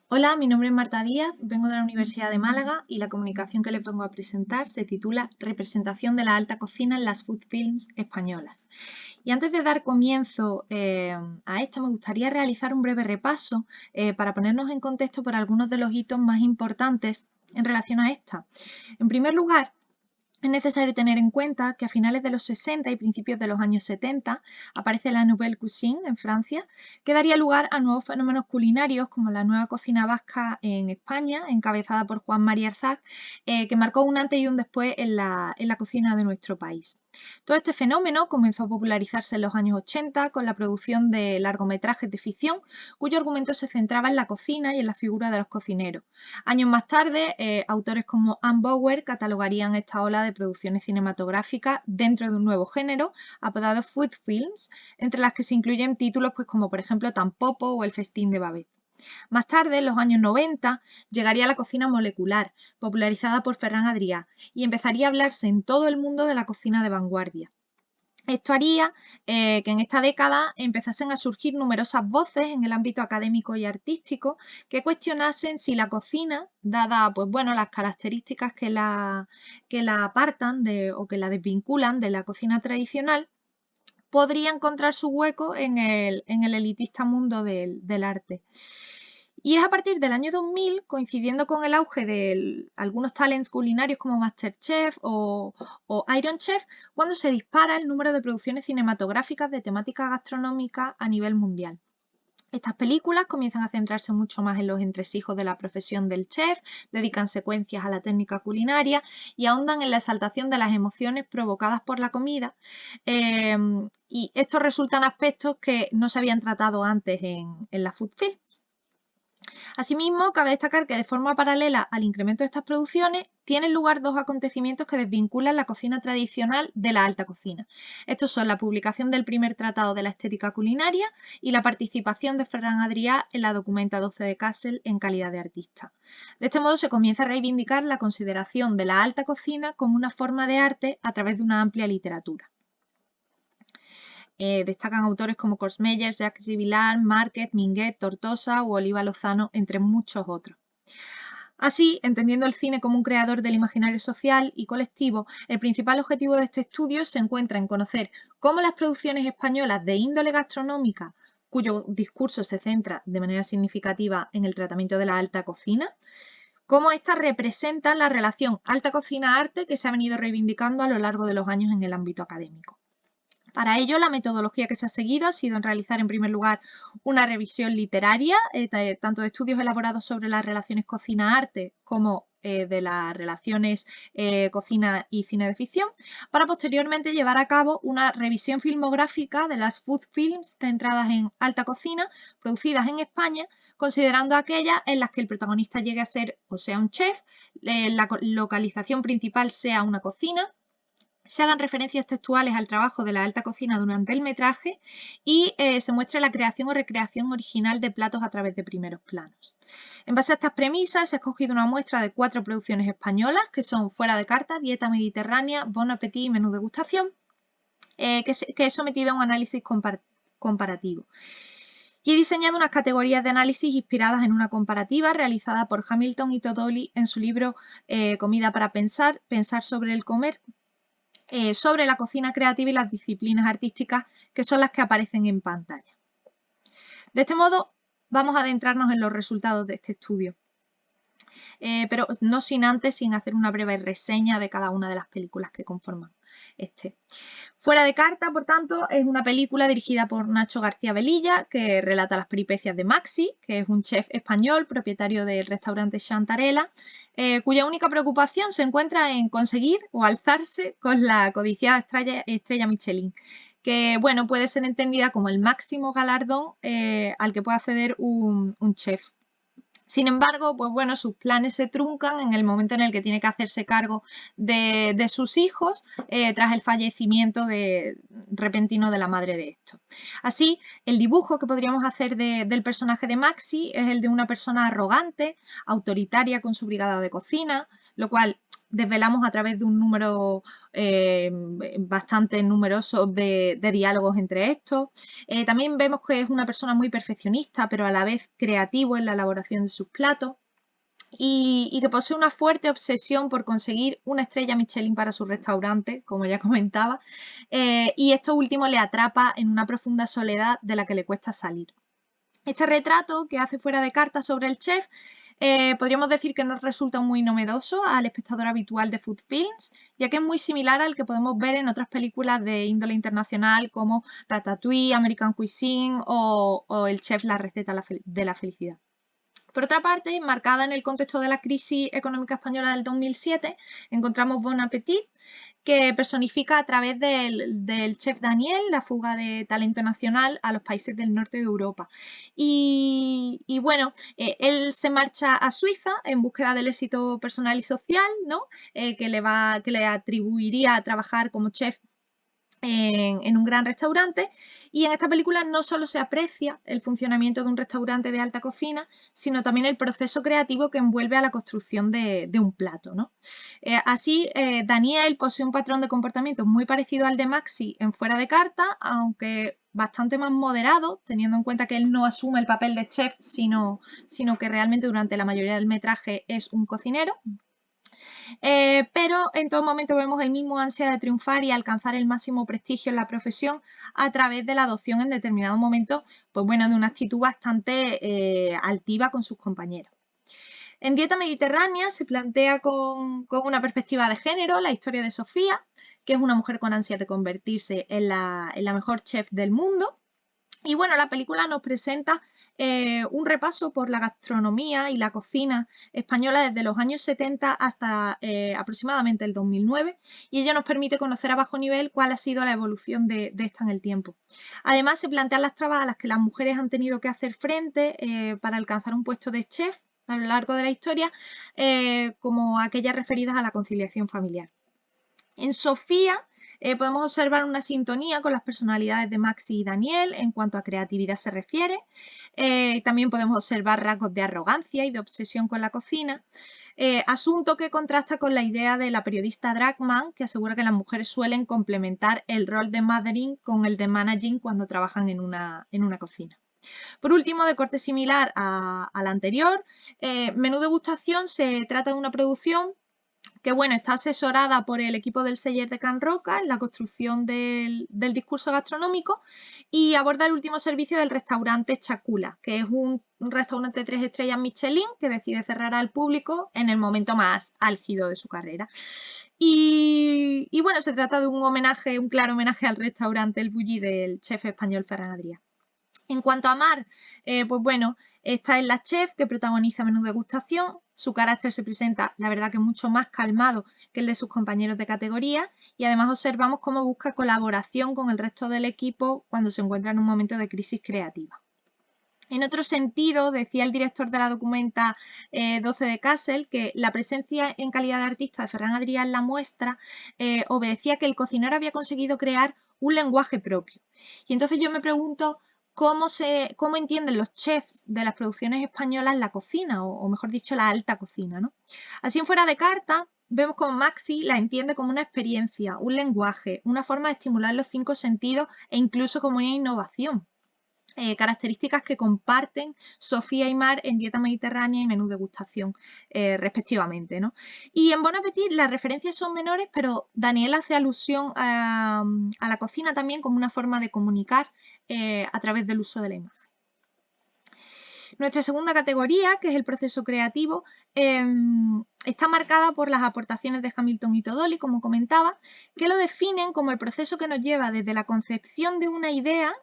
Hola, mi nombre es Marta Díaz, vengo de la Universidad de Málaga y la comunicación que les vengo a presentar se titula Representación de la alta cocina en las food films españolas. Y antes de dar comienzo a esta, me gustaría realizar un breve repaso para ponernos en contexto por algunos de los hitos más importantes en relación a esta. En primer lugar, es necesario tener en cuenta que a finales de los 60 y principios de los años 70 aparece la Nouvelle Cuisine en Francia, que daría lugar a nuevos fenómenos culinarios como la nueva cocina vasca en España, encabezada por Juan María Arzac, que marcó un antes y un después en la cocina de nuestro país. Todo este fenómeno comenzó a popularizarse en los años 80 con la producción de largometrajes de ficción, cuyo argumento se centraba en la cocina y en la figura de los cocineros. Años más tarde, autores como Anne Bauer catalogarían esta ola de producciones cinematográficas dentro de un nuevo género apodado food films, entre las que se incluyen títulos pues, como por ejemplo Tampopo o El festín de Babette. Más tarde, en los años 90, llegaría la cocina molecular, popularizada por Ferran Adrià, y empezaría a hablarse en todo el mundo de la cocina de vanguardia. Esto haría que en esta década empezasen a surgir numerosas voces en el ámbito académico y artístico que cuestionasen si la cocina, dada pues, bueno, las características que la apartan o que la desvinculan de la cocina tradicional, podría encontrar su hueco en el elitista mundo del arte. Y es a partir del año 2000, coincidiendo con el auge de algunos talents culinarios como MasterChef o Iron Chef, cuando se dispara el número de producciones cinematográficas de temática gastronómica a nivel mundial. Estas películas comienzan a centrarse mucho más en los entresijos de la profesión del chef, dedican secuencias a la técnica culinaria y ahondan en la exaltación de las emociones provocadas por la comida. Y estos resultan aspectos que no se habían tratado antes en la food films. Asimismo, cabe destacar que de forma paralela al incremento de estas producciones, tienen lugar dos acontecimientos que desvinculan la cocina tradicional de la alta cocina. Estos son la publicación del primer tratado de la estética culinaria y la participación de Ferran Adrià en la documenta 12 de Kassel en calidad de artista. De este modo se comienza a reivindicar la consideración de la alta cocina como una forma de arte a través de una amplia literatura. Destacan autores como Corsmeyers, Jacques Villard, Márquez, Minguet, Tortosa u Oliva Lozano, entre muchos otros. Así, entendiendo el cine como un creador del imaginario social y colectivo, el principal objetivo de este estudio se encuentra en conocer cómo las producciones españolas de índole gastronómica, cuyo discurso se centra de manera significativa en el tratamiento de la alta cocina, cómo éstas representan la relación alta cocina-arte que se ha venido reivindicando a lo largo de los años en el ámbito académico. Para ello, la metodología que se ha seguido ha sido en realizar, en primer lugar, una revisión literaria, tanto de estudios elaborados sobre las relaciones cocina-arte como de las relaciones cocina y cine de ficción, para posteriormente llevar a cabo una revisión filmográfica de las food films centradas en alta cocina, producidas en España, considerando aquellas en las que el protagonista llegue a ser o sea un chef, la localización principal sea una cocina, se hagan referencias textuales al trabajo de la alta cocina durante el metraje y se muestre la creación o recreación original de platos a través de primeros planos. En base a estas premisas, se ha escogido una muestra de 4 producciones españolas, que son Fuera de carta, Dieta mediterránea, Bon Appetit y Menú degustación, que he sometido a un análisis comparativo. Y he diseñado unas categorías de análisis inspiradas en una comparativa realizada por Hamilton y Todoli en su libro Comida para pensar, pensar sobre el comer, sobre la cocina creativa y las disciplinas artísticas que son las que aparecen en pantalla. De este modo, vamos a adentrarnos en los resultados de este estudio, pero no sin hacer una breve reseña de cada una de las películas que conforman este. Fuera de carta, por tanto, es una película dirigida por Nacho García Velilla que relata las peripecias de Maxi, que es un chef español propietario del restaurante Chantarela, cuya única preocupación se encuentra en conseguir o alzarse con la codiciada estrella Michelin, que bueno, puede ser entendida como el máximo galardón al que puede acceder un chef. Sin embargo, pues bueno, sus planes se truncan en el momento en el que tiene que hacerse cargo de sus hijos tras el fallecimiento repentino de la madre de estos. Así, el dibujo que podríamos hacer del personaje de Maxi es el de una persona arrogante, autoritaria con su brigada de cocina, lo cual desvelamos a través de un número bastante numeroso de diálogos entre estos. También vemos que es una persona muy perfeccionista, pero a la vez creativo en la elaboración de sus platos. Y que posee una fuerte obsesión por conseguir una estrella Michelin para su restaurante, como ya comentaba, y esto último le atrapa en una profunda soledad de la que le cuesta salir. Este retrato que hace fuera de carta sobre el chef podríamos decir que nos resulta muy novedoso al espectador habitual de Food Films, ya que es muy similar al que podemos ver en otras películas de índole internacional como Ratatouille, American Cuisine o El chef, la receta de la felicidad. Por otra parte, marcada en el contexto de la crisis económica española del 2007, encontramos Bon Appetit, que personifica a través del chef Daniel la fuga de talento nacional a los países del norte de Europa. Y bueno, él se marcha a Suiza en búsqueda del éxito personal y social, ¿no? Que le atribuiría a trabajar como chef en un gran restaurante, y en esta película no solo se aprecia el funcionamiento de un restaurante de alta cocina, sino también el proceso creativo que envuelve a la construcción de un plato, ¿no? Así, Daniel posee un patrón de comportamiento muy parecido al de Maxi en Fuera de Carta, aunque bastante más moderado, teniendo en cuenta que él no asume el papel de chef, sino que realmente durante la mayoría del metraje es un cocinero. Pero en todo momento vemos el mismo ansia de triunfar y alcanzar el máximo prestigio en la profesión a través de la adopción en determinado momento, pues bueno, de una actitud bastante altiva con sus compañeros. En Dieta Mediterránea se plantea con una perspectiva de género la historia de Sofía, que es una mujer con ansia de convertirse en la mejor chef del mundo. Y bueno, la película nos presenta un repaso por la gastronomía y la cocina española desde los años 70 hasta aproximadamente el 2009, y ello nos permite conocer a bajo nivel cuál ha sido la evolución de esta en el tiempo. Además, se plantean las trabas a las que las mujeres han tenido que hacer frente para alcanzar un puesto de chef a lo largo de la historia, como aquellas referidas a la conciliación familiar. En Sofía podemos observar una sintonía con las personalidades de Maxi y Daniel en cuanto a creatividad se refiere. También podemos observar rasgos de arrogancia y de obsesión con la cocina, asunto que contrasta con la idea de la periodista Dragman, que asegura que las mujeres suelen complementar el rol de mothering con el de managing cuando trabajan en una cocina. Por último, de corte similar a la anterior, Menú Degustación se trata de una producción que bueno, está asesorada por el equipo del Celler de Can Roca en la construcción del discurso gastronómico, y aborda el último servicio del restaurante Chacula, que es un restaurante de 3 estrellas Michelin que decide cerrar al público en el momento más álgido de su carrera. Y bueno, se trata de un claro homenaje al restaurante El Bulli del chef español Ferran Adrià. En cuanto a Mar, pues bueno, esta es la chef que protagoniza Menú Degustación. Su carácter se presenta, la verdad, que mucho más calmado que el de sus compañeros de categoría, y además observamos cómo busca colaboración con el resto del equipo cuando se encuentra en un momento de crisis creativa. En otro sentido, decía el director de la documenta 12 de Kassel que la presencia en calidad de artista de Ferran Adrià en la muestra obedecía que el cocinero había conseguido crear un lenguaje propio. Y entonces yo me pregunto cómo entienden los chefs de las producciones españolas la cocina, o mejor dicho, la alta cocina, ¿no? Así, en Fuera de Carta, vemos como Maxi la entiende como una experiencia, un lenguaje, una forma de estimular los 5 sentidos e incluso como una innovación. Características que comparten Sofía y Mar en Dieta Mediterránea y Menú Degustación, respectivamente, ¿no? Y en Bon Appetit las referencias son menores, pero Daniel hace alusión a la cocina también como una forma de comunicar a través del uso de la imagen. Nuestra segunda categoría, que es el proceso creativo, está marcada por las aportaciones de Hamilton y Todoli, como comentaba, que lo definen como el proceso que nos lleva desde la concepción de una idea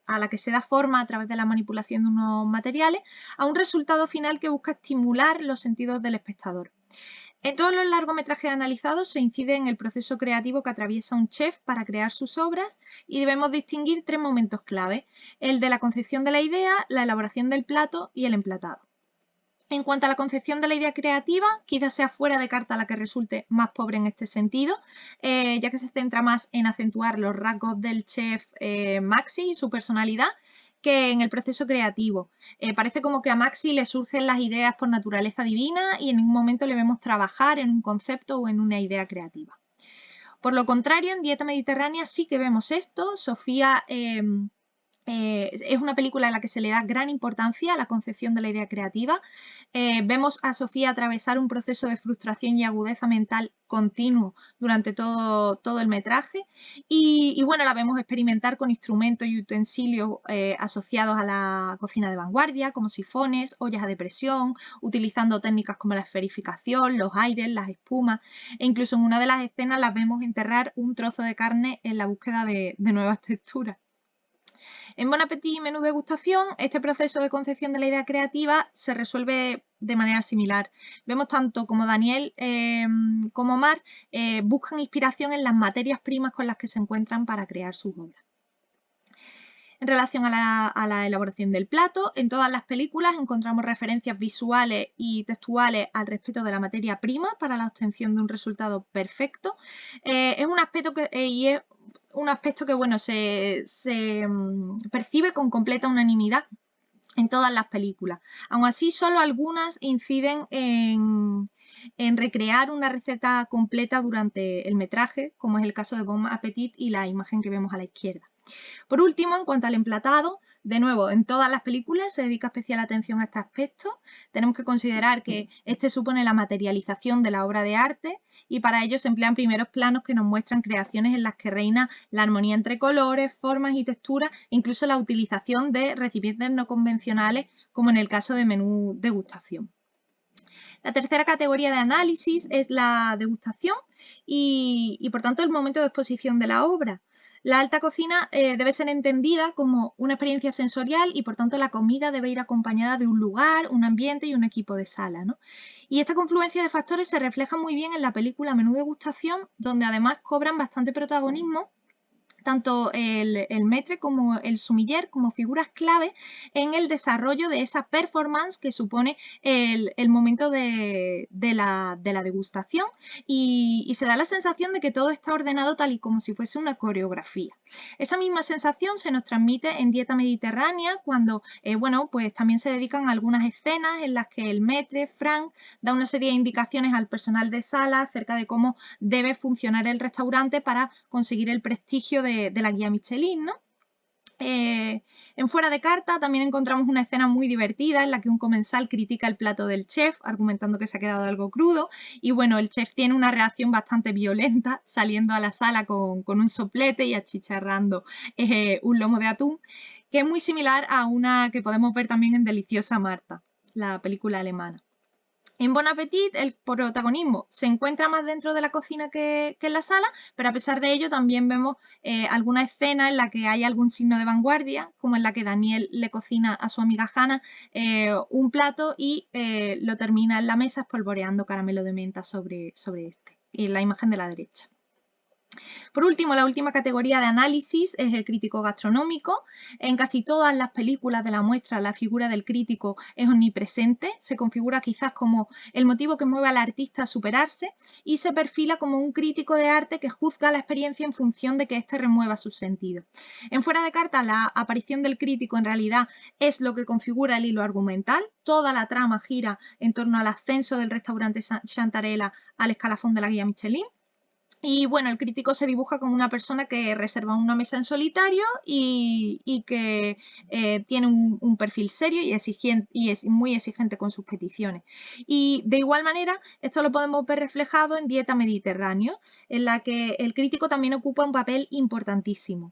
a la que se da forma a través de la manipulación de unos materiales, a un resultado final que busca estimular los sentidos del espectador. En todos los largometrajes analizados se incide en el proceso creativo que atraviesa un chef para crear sus obras, y debemos distinguir 3 momentos clave: el de la concepción de la idea, la elaboración del plato y el emplatado. En cuanto a la concepción de la idea creativa, quizás sea Fuera de Carta la que resulte más pobre en este sentido, ya que se centra más en acentuar los rasgos del chef Maxi y su personalidad, que en el proceso creativo. Parece como que a Maxi le surgen las ideas por naturaleza divina y en ningún momento le vemos trabajar en un concepto o en una idea creativa. Por lo contrario, en Dieta Mediterránea sí que vemos esto. Sofía es una película en la que se le da gran importancia a la concepción de la idea creativa. Vemos a Sofía atravesar un proceso de frustración y agudeza mental continuo durante todo el metraje y bueno, la vemos experimentar con instrumentos y utensilios asociados a la cocina de vanguardia, como sifones, ollas de presión, utilizando técnicas como la esferificación, los aires, las espumas e incluso en una de las escenas las vemos enterrar un trozo de carne en la búsqueda de nuevas texturas. En Bon Appetit y Menú Degustación, este proceso de concepción de la idea creativa se resuelve de manera similar. Vemos tanto como Daniel como Mar buscan inspiración en las materias primas con las que se encuentran para crear sus obras. En relación a la elaboración del plato, en todas las películas encontramos referencias visuales y textuales al respecto de la materia prima para la obtención de un resultado perfecto. Es un aspecto que bueno, se percibe con completa unanimidad en todas las películas. Aún así, solo algunas inciden en recrear una receta completa durante el metraje, como es el caso de Bon Appetit y la imagen que vemos a la izquierda. Por último, en cuanto al emplatado, de nuevo, en todas las películas se dedica especial atención a este aspecto. Tenemos que considerar que este supone la materialización de la obra de arte y para ello se emplean primeros planos que nos muestran creaciones en las que reina la armonía entre colores, formas y texturas, incluso la utilización de recipientes no convencionales, como en el caso de Menú Degustación. La tercera categoría de análisis es la degustación y por tanto, el momento de exposición de la obra. La alta cocina debe ser entendida como una experiencia sensorial y por tanto la comida debe ir acompañada de un lugar, un ambiente y un equipo de sala, ¿no? Y esta confluencia de factores se refleja muy bien en la película Menú Degustación, donde además cobran bastante protagonismo tanto el maître como el sommelier como figuras clave en el desarrollo de esa performance que supone el momento de la degustación y se da la sensación de que todo está ordenado tal y como si fuese una coreografía. Esa misma sensación se nos transmite en Dieta Mediterránea cuando, bueno, pues también se dedican a algunas escenas en las que el maître, Frank, da una serie de indicaciones al personal de sala acerca de cómo debe funcionar el restaurante para conseguir el prestigio de la guía Michelin, ¿no? En Fuera de Carta también encontramos una escena muy divertida en la que un comensal critica el plato del chef, argumentando que se ha quedado algo crudo, y bueno, el chef tiene una reacción bastante violenta, saliendo a la sala con un soplete y achicharrando un lomo de atún, que es muy similar a una que podemos ver también en Deliciosa Marta, la película alemana. En Bon Appetit el protagonismo se encuentra más dentro de la cocina que en la sala, pero a pesar de ello también vemos alguna escena en la que hay algún signo de vanguardia, como en la que Daniel le cocina a su amiga Hannah un plato y lo termina en la mesa espolvoreando caramelo de menta sobre este, y la imagen de la derecha. Por último, la última categoría de análisis es el crítico gastronómico. En casi todas las películas de la muestra, la figura del crítico es omnipresente, se configura quizás como el motivo que mueve al artista a superarse y se perfila como un crítico de arte que juzga la experiencia en función de que éste remueva sus sentidos. En Fuera de Carta, la aparición del crítico en realidad es lo que configura el hilo argumental. Toda la trama gira en torno al ascenso del restaurante Chantarella al escalafón de la guía Michelin. Y bueno, el crítico se dibuja como una persona que reserva una mesa en solitario y que tiene un perfil serio y es muy exigente con sus peticiones. Y de igual manera, esto lo podemos ver reflejado en Dieta Mediterránea, en la que el crítico también ocupa un papel importantísimo.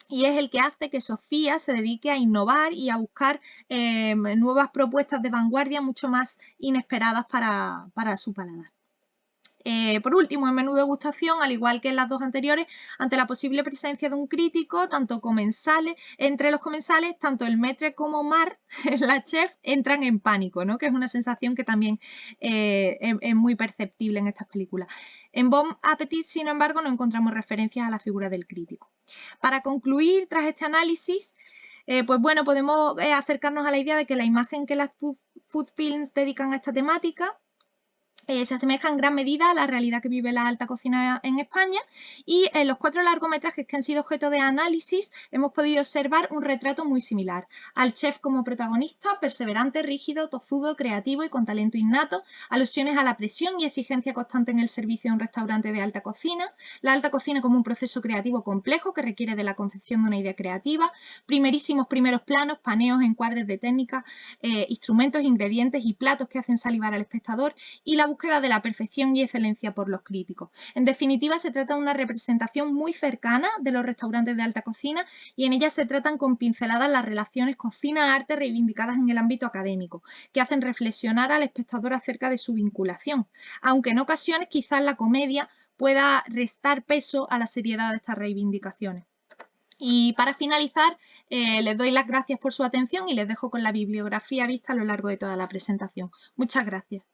Y es el que hace que Sofía se dedique a innovar y a buscar nuevas propuestas de vanguardia mucho más inesperadas para su paladar. Por último, en Menú Degustación, al igual que en las dos anteriores, ante la posible presencia de un crítico, entre los comensales, tanto el maître como Mar, la chef, entran en pánico, ¿no? Que es una sensación que también es muy perceptible en estas películas. En Bon Appetit, sin embargo, no encontramos referencias a la figura del crítico. Para concluir, tras este análisis, pues bueno, podemos acercarnos a la idea de que la imagen que las food films dedican a esta temática se asemeja en gran medida a la realidad que vive la alta cocina en España y en los 4 largometrajes que han sido objeto de análisis hemos podido observar un retrato muy similar. Al chef como protagonista, perseverante, rígido, tozudo, creativo y con talento innato, alusiones a la presión y exigencia constante en el servicio de un restaurante de alta cocina, la alta cocina como un proceso creativo complejo que requiere de la concepción de una idea creativa, primerísimos primeros planos, paneos, encuadres de técnicas, instrumentos, ingredientes y platos que hacen salivar al espectador y la búsqueda de la perfección y excelencia por los críticos. En definitiva, se trata de una representación muy cercana de los restaurantes de alta cocina y en ella se tratan con pinceladas las relaciones cocina-arte reivindicadas en el ámbito académico, que hacen reflexionar al espectador acerca de su vinculación, aunque en ocasiones quizás la comedia pueda restar peso a la seriedad de estas reivindicaciones. Y para finalizar, les doy las gracias por su atención y les dejo con la bibliografía vista a lo largo de toda la presentación. Muchas gracias.